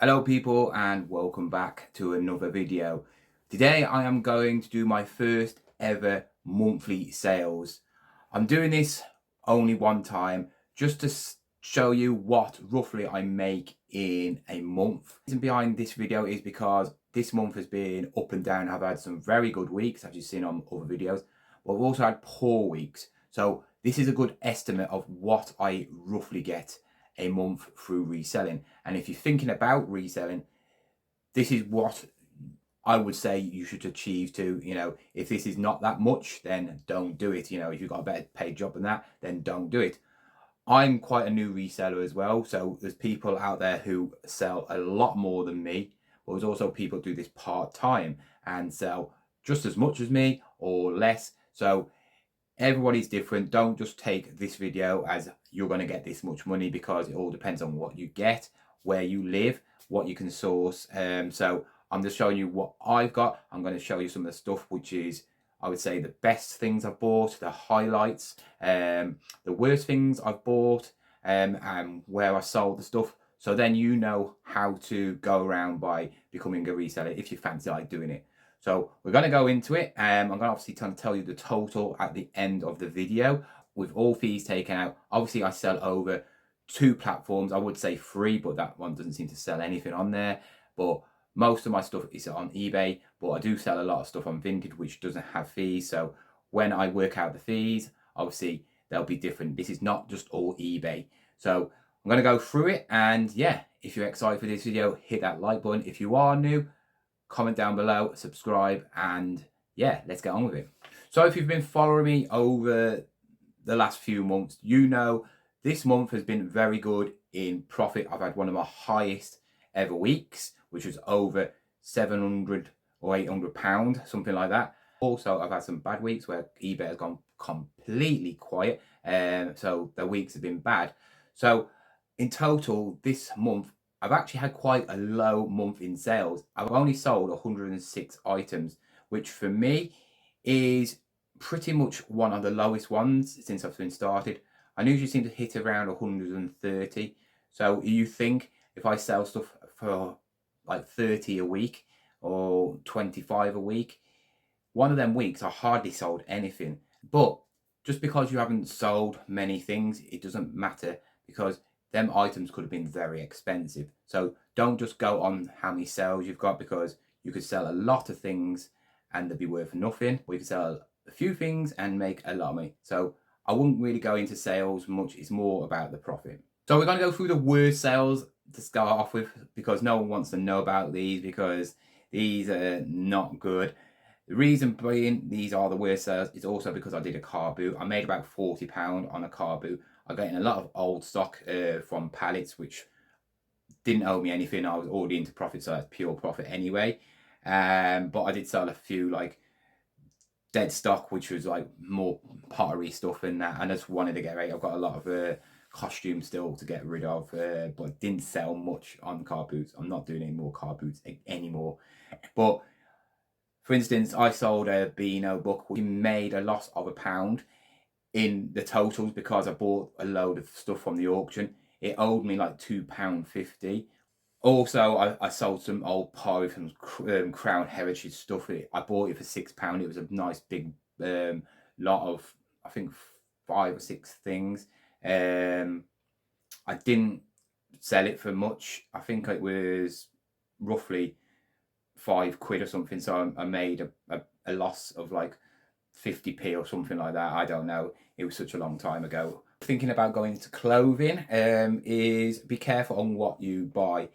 Hello people and welcome back to another video. Today I am going to do my first ever monthly sales. I'm doing this only one time just to show you what roughly I make in a month. The reason behind this video is because this month has been up and down. I've had some very good weeks, as you've seen on other videos, but I've also had poor weeks. So this is a good estimate of what I roughly get a month through reselling. And if you're thinking about reselling, this is what I would say you should achieve to, if this is not that much, then don't do it. If you've got a better paid job than that, then don't do it. I'm quite a new reseller as well. So there's people out there who sell a lot more than me, but there's also people who do this part-time and sell just as much as me or less. So everybody's different. Don't just take this video as you're going to get this much money, because it all depends on what you get, where you live, what you can source. So I'm just showing you what I've got. I'm going to show you some of the stuff which is, I would say, the best things I've bought, the highlights, the worst things I've bought, and where I sold the stuff. So then you know how to go around by becoming a reseller if you fancy like doing it. So we're going to go into it. I'm going to obviously tell you the total at the end of the video with all fees taken out. Obviously, I sell over 2 platforms. I would say 3, but that one doesn't seem to sell anything on there. But most of my stuff is on eBay, but I do sell a lot of stuff on Vinted, which doesn't have fees. So when I work out the fees, obviously they'll be different. This is not just all eBay. So I'm going to go through it. And yeah, if you're excited for this video, hit that like button. If you are new, comment down below, subscribe, and yeah, let's get on with it. So if you've been following me over the last few months, you know this month has been very good in profit. I've had one of my highest ever weeks, which was over 700 or 800 pound, something like that. Also, I've had some bad weeks where eBay has gone completely quiet, so the weeks have been bad. So in total, this month I've actually had quite a low month in sales. I've only sold 106 items, which for me is pretty much one of the lowest ones since I've been started. I usually seem to hit around 130. So you think if I sell stuff for like 30 a week or 25 a week, one of them weeks I hardly sold anything. But just because you haven't sold many things, it doesn't matter, because them items could have been very expensive. So don't just go on how many sales you've got, because you could sell a lot of things and they'd be worth nothing, or you could sell a few things and make a lot of money. So I wouldn't really go into sales much. It's more about the profit. So we're going to go through the worst sales to start off with, because no one wants to know about these, because these are not good. The reason being these are the worst sales is also because I did a car boot. I made about £40 on a car boot. I got in a lot of old stock from pallets, which didn't owe me anything. I was already into profit, so that's pure profit anyway. But I did sell a few like dead stock, which was like more pottery stuff and that. And I just wanted to get rid. I've got a lot of costumes still to get rid of, but I didn't sell much on car boots. I'm not doing any more car boots anymore. But for instance, I sold a Beano book. We made a loss of £1 in the totals because I bought a load of stuff from the auction. It owed me like £2.50. Also, I sold some old pottery from Crown Heritage stuff. I bought it for £6. It was a nice big lot of, I think, 5 or 6 things. I didn't sell it for much. I think it was roughly £5 or something. So I made a loss of like 50p or something like that. I don't know. It was such a long time ago. Thinking about going into clothing is be careful on what you buy.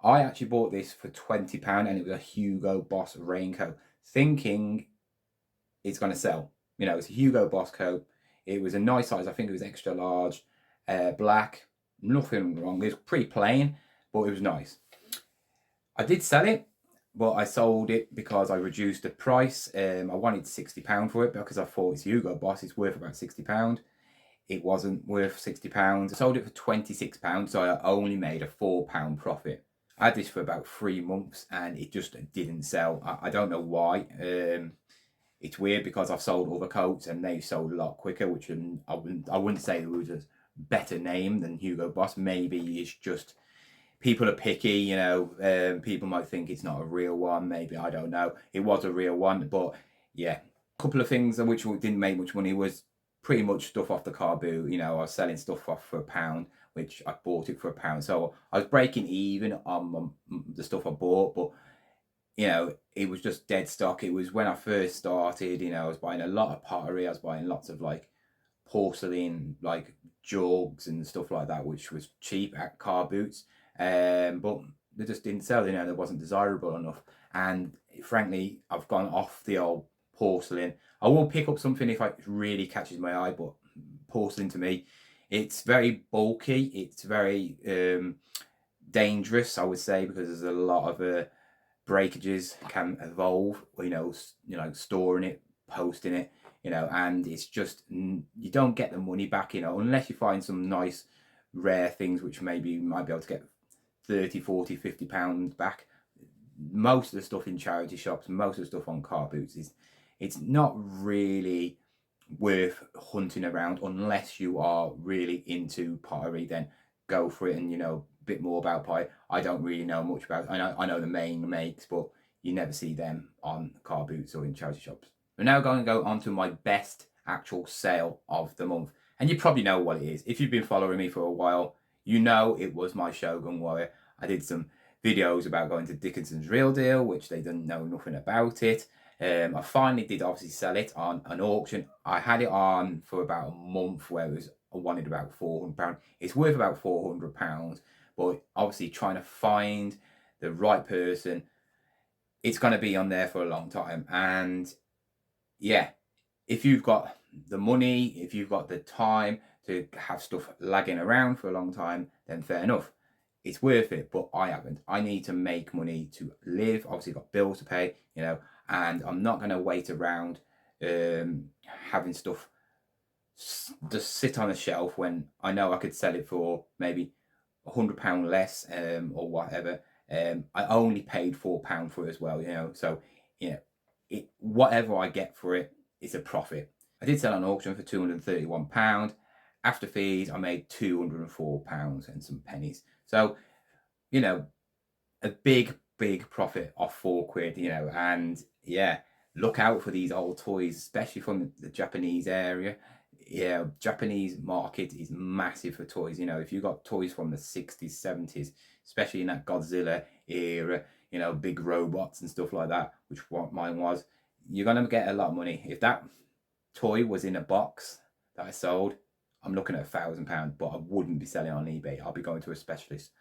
I actually bought this for £20 and it was a Hugo Boss raincoat, thinking it's going to sell. It's a Hugo Boss coat. It was a nice size. I think it was extra large, black. Nothing wrong. It was pretty plain, but it was nice. I did sell it, but I sold it because I reduced the price. I wanted £60 for it because I thought it's Hugo Boss. It's worth about £60. It wasn't worth £60. I sold it for £26, so I only made a £4 profit. I had this for about 3 months and it just didn't sell. I don't know why. It's weird because I've sold other coats and they sold a lot quicker, which I wouldn't say there was a better name than Hugo Boss. Maybe it's just people are picky, you know. People might think it's not a real one, maybe, I don't know. It was a real one, but yeah, a couple of things which didn't make much money was pretty much stuff off the car boot. You know, I was selling stuff off for £1, which I bought it for £1. So I was breaking even on the stuff I bought, but you know, it was just dead stock. It was when I first started, you know, I was buying a lot of pottery. I was buying lots of like porcelain, like jugs and stuff like that, which was cheap at car boots. But they just didn't sell, you know, they wasn't desirable enough. And frankly, I've gone off the old porcelain. I will pick up something if it really catches my eye, but porcelain to me, it's very bulky. It's very dangerous, I would say, because there's a lot of breakages can evolve, you know, storing it, posting it, you know, and it's just, you don't get the money back, you know, unless you find some nice rare things which maybe you might be able to get 30, 40, 50 pounds back. Most of the stuff in charity shops, most of the stuff on car boots it's not really worth hunting around unless you are really into pottery. Then go for it. And you know a bit more about pottery. I don't really know much about it. I know the main makes, but you never see them on car boots or in charity shops. We're now going to go on to my best actual sale of the month, and you probably know what it is. If you've been following me for a while, you know it was my Shogun Warrior. I did some videos about going to Dickinson's Real Deal, which they didn't know nothing about it. I finally did obviously sell it on an auction. I had it on for about a month where I wanted about £400. It's worth about £400, but obviously trying to find the right person, it's going to be on there for a long time. And yeah, if you've got the money, if you've got the time to have stuff lagging around for a long time, then fair enough. It's worth it, but I haven't. I need to make money to live. Obviously, got bills to pay, you know, and I'm not going to wait around having stuff just sit on a shelf when I know I could sell it for maybe £100 less or whatever. I only paid £4 for it as well, you know, so you know, whatever I get for it is a profit. I did sell on auction for £231. After fees, I made £204 and some pennies. So, you know, a big profit off £4, you know. And yeah, look out for these old toys, especially from the Japanese area. Yeah, Japanese market is massive for toys. You know, if you got toys from the 60s, 70s, especially in that Godzilla era, you know, big robots and stuff like that, which what mine was, you're gonna get a lot of money. If that toy was in a box that I sold, I'm looking at £1,000, but I wouldn't be selling on eBay. I'll be going to a specialist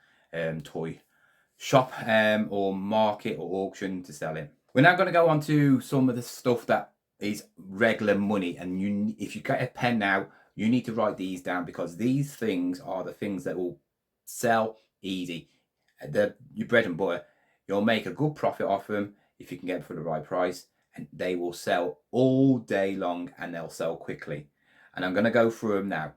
toy shop or market or auction to sell it. We're now going to go on to some of the stuff that is regular money, and if you get a pen now, you need to write these down, because these things are the things that will sell easy. Your bread and butter. You'll make a good profit off them if you can get them for the right price, and they will sell all day long and they'll sell quickly. And I'm going to go through them now.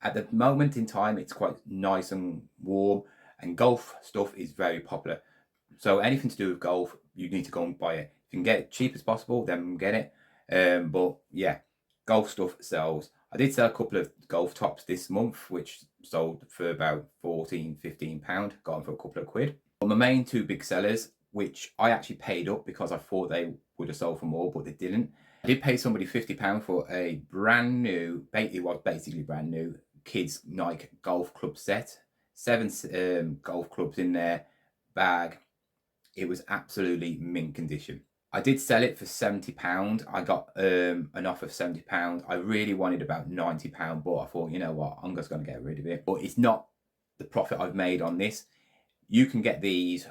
At the moment in time, it's quite nice and warm, and golf stuff is very popular. So anything to do with golf, you need to go and buy it. If you can get it cheap as possible, then get it. But yeah, golf stuff sells. I did sell a couple of golf tops this month, which sold for about £14, £15. Got them for a couple of quid. But my main two big sellers, which I actually paid up because I thought they would have sold for more, but they didn't. I did pay somebody £50 for a brand new, it was basically brand new, kids Nike golf club set. 7 golf clubs in their bag. It was absolutely mint condition. I did sell it for £70. I got an offer of £70. I really wanted about £90, but I thought, you know what, I'm just going to get rid of it. But it's not the profit I've made on this. You can get these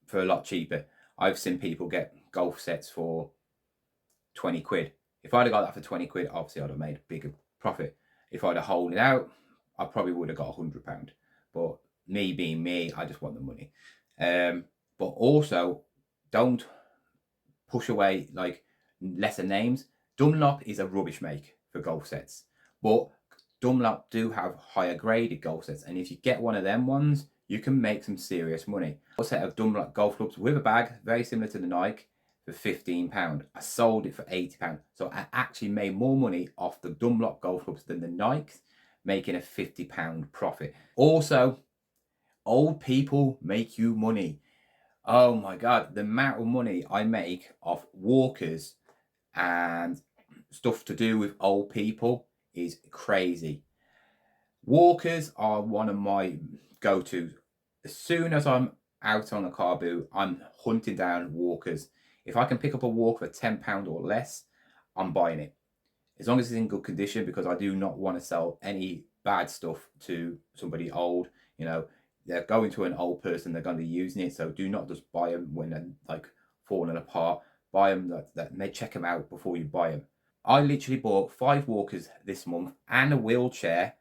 for a lot cheaper. I've seen people get golf sets for 20 quid. If I'd have got that for 20 quid, obviously I'd have made a bigger profit. If I'd have held it out, I probably would have got £100. But me being me, I just want the money. But also, don't push away like lesser names. Dunlop is a rubbish make for golf sets, but Dunlop do have higher graded golf sets, and if you get one of them ones, you can make some serious money. A set of Dunlop golf clubs with a bag, very similar to the Nike, for £15. I sold it for £80, so I actually made more money off the Dunlop golf clubs than the Nike, making a £50 profit. Also, Old people make you money. Oh my God, the amount of money I make off walkers and stuff to do with old people is crazy. Walkers are one of my go-tos. As soon as I'm out on a car boot, I'm hunting down walkers. If I can pick up a walker for £10 or less, I'm buying it. As long as it's in good condition, because I do not want to sell any bad stuff to somebody old. You know, they're going to an old person, they're going to be using it. So do not just buy them when they're like falling apart. Buy them that check them out before you buy them. I literally bought 5 walkers this month and a wheelchair,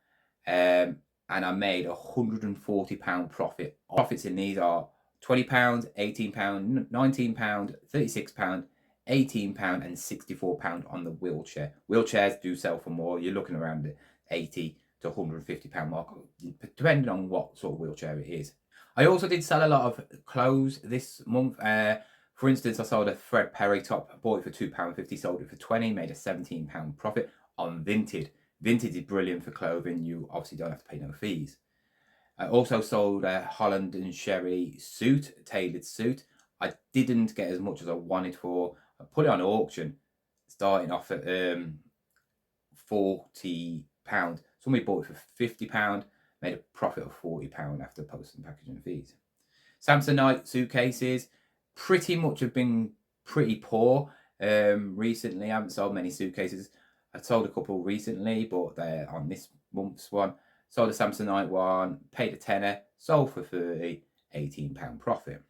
and I made £140 profit. Profits in these are £20, £18, £19, £36, £18 and £64 on the wheelchair. Wheelchairs do sell for more. You're looking around the £80 to £150 mark, depending on what sort of wheelchair it is. I also did sell a lot of clothes this month. For instance, I sold a Fred Perry top, bought it for £2.50, sold it for £20, made a £17 profit on Vinted. Vinted is brilliant for clothing. You obviously don't have to pay no fees. I also sold a Holland and Sherry suit, tailored suit. I didn't get as much as I wanted for. I put it on auction, starting off at £40. Somebody bought it for £50, made a profit of £40 after post and packaging fees. Samsonite suitcases pretty much have been pretty poor recently. I haven't sold many suitcases. I sold a couple recently, but they're on this month's one. Sold a Samsonite one, paid a tenner, sold for 30, £18 profit.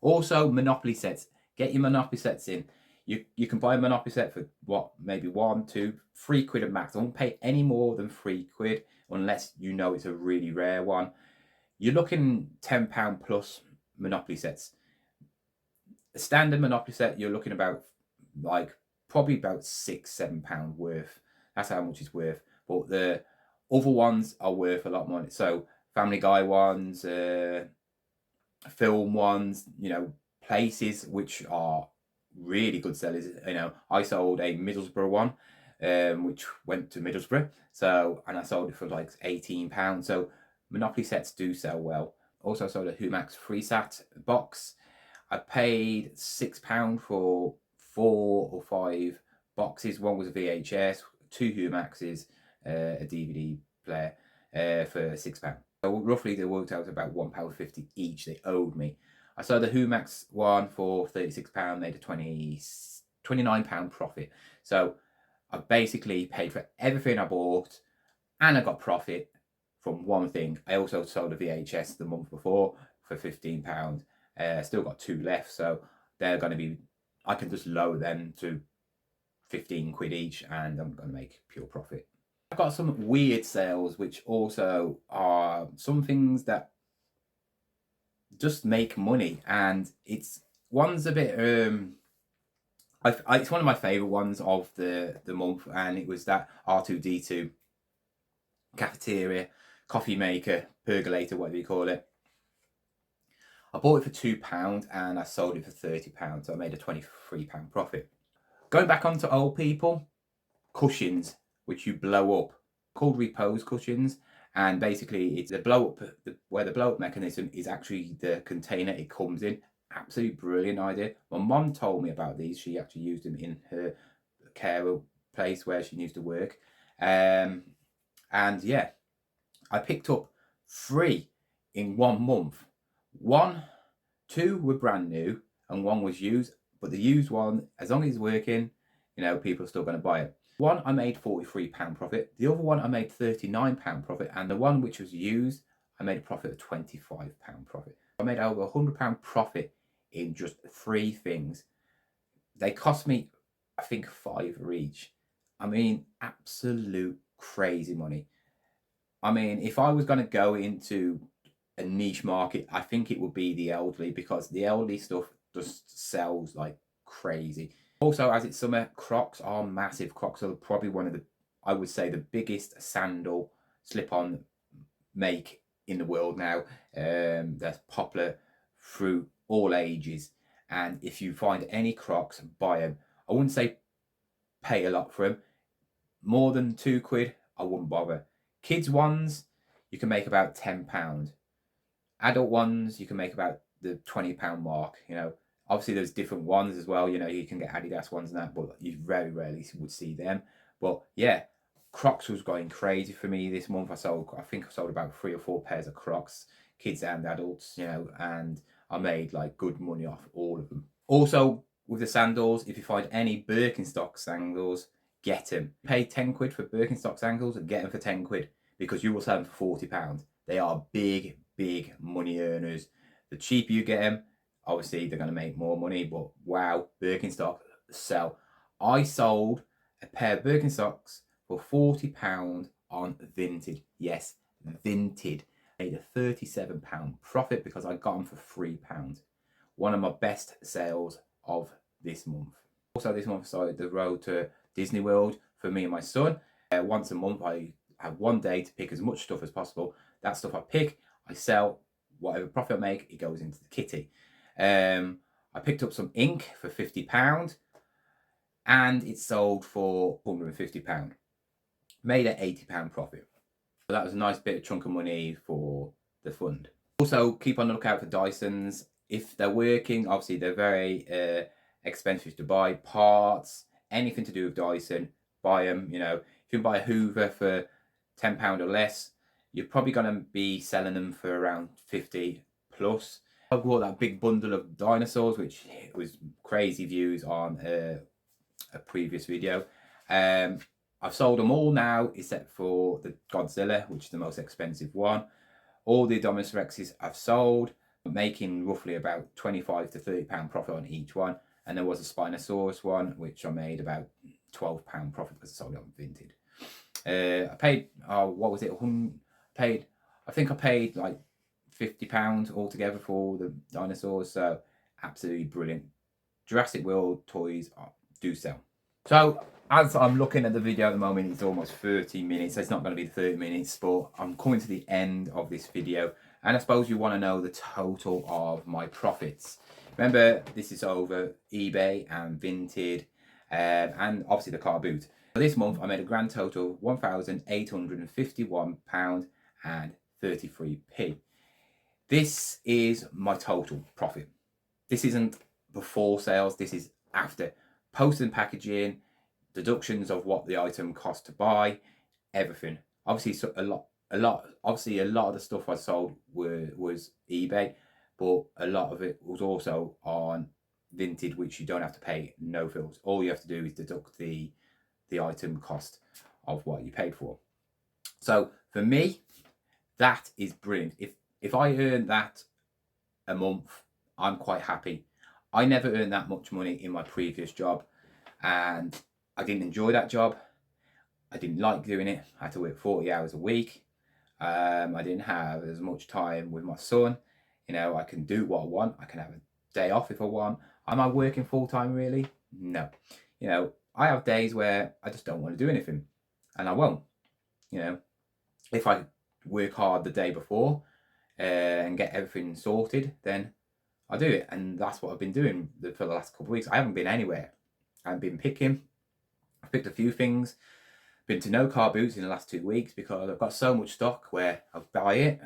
Also, Monopoly sets. Get your Monopoly sets in. You can buy a Monopoly set for what, maybe £1, £2, £3 at max. I won't pay any more than £3 unless you know it's a really rare one. You're looking £10 plus Monopoly sets. A standard Monopoly set, you're looking about like probably about £6-7 worth. That's how much it's worth. But the other ones are worth a lot more. So Family Guy ones, film ones, you know, places which are really good sellers. You know, I sold a Middlesbrough one, which went to Middlesbrough. So, and I sold it for like £18. So Monopoly sets do sell well. Also sold a Humax FreeSat box. I paid £6 for 4 or 5 boxes. One was a VHS, 2 Humaxes, a DVD player for £6. So roughly they worked out about £1.50 each they owed me. I sold the Humax one for £36, made a £29 profit. So I basically paid for everything I bought and I got profit from one thing. I also sold a VHS the month before for £15. Still got 2 left, so they're going to be, I can just lower them to £15 each and I'm going to make pure profit. I've got some weird sales which also are some things that just make money, and one's a bit it's one of my favorite ones of the month, and it was that R2D2 cafeteria coffee maker percolator, whatever you call it. I bought it for £2 and I sold it for £30, so I made a £23 profit. Going back onto old people, cushions which you blow up, called repose cushions, and basically it's the blow up, where the blow up mechanism is actually the container it comes in. Absolutely brilliant idea. My mom told me about these. She actually used them in her care place where she used to work, and yeah, I picked up 3 in 1 month. 2 were brand new and 1 was used, but the used one, as long as it's working, you know, people are still going to buy it. One I made £43 profit, the other one I made £39 profit, and the one which was used I made a profit of £25 profit. I made over £100 profit in just 3 things. They cost me, I think, £5 each. I mean, absolute crazy money. I mean, if I was going to go into a niche market, I think it would be the elderly, because the elderly stuff just sells like crazy. Also, as it's summer, Crocs are massive. Crocs are probably one of the, I would say, the biggest sandal slip-on make in the world now. They're popular through all ages, and if you find any Crocs, buy them. I wouldn't say pay a lot for them. More than £2, I wouldn't bother. Kids ones, you can make about £10. Adult ones, you can make about the £20 mark, you know. Obviously, there's different ones as well. You know, you can get Adidas ones and that, but you very rarely would see them. But yeah, Crocs was going crazy for me this month. I think I sold about 3 or 4 pairs of Crocs, kids and adults, you know, and I made like good money off all of them. Also, with the sandals, if you find any Birkenstock sandals, get them. Pay 10 quid for Birkenstock sandals and get them for 10 quid because you will sell them for £40. They are big, big money earners. The cheaper you get them, obviously they're going to make more money, but wow, Birkenstock sell. I sold a pair of Birkenstocks for £40 on Vinted. Yes, Vinted. Made a £37 profit because I got them for £3. One of my best sales of this month. Also this month I started the road to Disney World for me and my son. Once a month I have one day to pick as much stuff as possible. That stuff I pick, I sell. Whatever profit I make, it goes into the kitty. I picked up some ink for £50 and it sold for £150. Made an £80 profit. So that was a nice bit of chunk of money for the fund. Also, keep on the lookout for Dysons. If they're working, obviously they're very expensive to buy. Parts, anything to do with Dyson, buy them. You know, if you can buy a Hoover for £10 or less, you're probably going to be selling them for around 50 plus. I bought that big bundle of dinosaurs, which was crazy views on a previous video. I've sold them all now, except for the Godzilla, which is the most expensive one. All the Dominus Rexes I've sold, making roughly about £25 to £30 profit on each one. And there was a Spinosaurus one, which I made about £12 profit because I sold it on Vinted. I paid, what was it? I think I paid like £50 altogether for all the dinosaurs. So absolutely brilliant. Jurassic World toys do sell. So as I'm looking at the video at the moment, it's almost 30 minutes. It's not going to be 30 minutes, but I'm coming to the end of this video. And I suppose you want to know the total of my profits. Remember, this is over eBay and Vinted, and obviously the car boot. For this month, I made a grand total of £1,851 and 33p. This is my total profit. This isn't before sales, this is after. Post and packaging, deductions of what the item cost to buy, everything. Obviously, so a lot of the stuff I sold was eBay, but a lot of it was also on Vinted, which you don't have to pay no fees. All you have to do is deduct the item cost of what you paid for. So for me, that is brilliant. If I earn that a month, I'm quite happy. I never earned that much money in my previous job and I didn't enjoy that job. I didn't like doing it. I had to work 40 hours a week. I didn't have as much time with my son. You know, I can do what I want. I can have a day off if I want. Am I working full time really? No. You know, I have days where I just don't want to do anything and I won't. You know, if I work hard the day before and get everything sorted, then I do it, and that's what I've been doing for the last couple of weeks. I haven't been anywhere. I've been picking. I've picked a few things. Been to no car boots in the last 2 weeks because I've got so much stock where I buy it,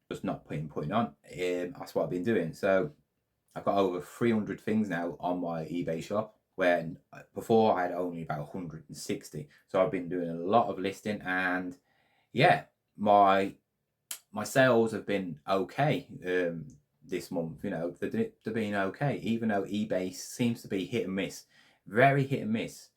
just not putting on. That's what I've been doing. So I've got over 300 things now on my eBay shop, when before I had only about 160. So I've been doing a lot of listing, and yeah, my sales have been okay. This month, you know, they're being okay, even though eBay seems to be hit and miss, very hit and miss.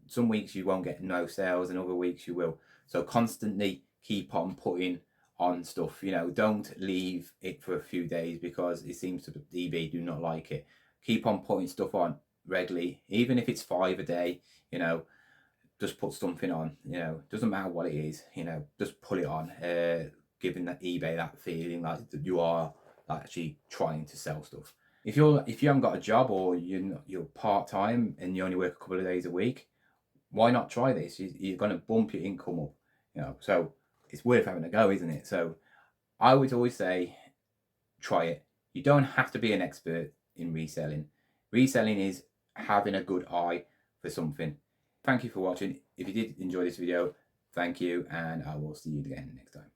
Some weeks you won't get no sales and other weeks you will. So constantly keep on putting on stuff, you know, don't leave it for a few days because it seems to eBay do not like it. Keep on putting stuff on regularly, even if it's 5 a day, you know, just put something on, you know, doesn't matter what it is, you know, just put it on. Giving that eBay that feeling like you are actually trying to sell stuff. If you haven't got a job or you're part-time and you only work a couple of days a week, why not try this? You're going to bump your income up, you know, so it's worth having a go, isn't it? So I would always say try it. You don't have to be an expert in reselling. Reselling is having a good eye for something. Thank you for watching. If you did enjoy this video, thank you, and I will see you again next time.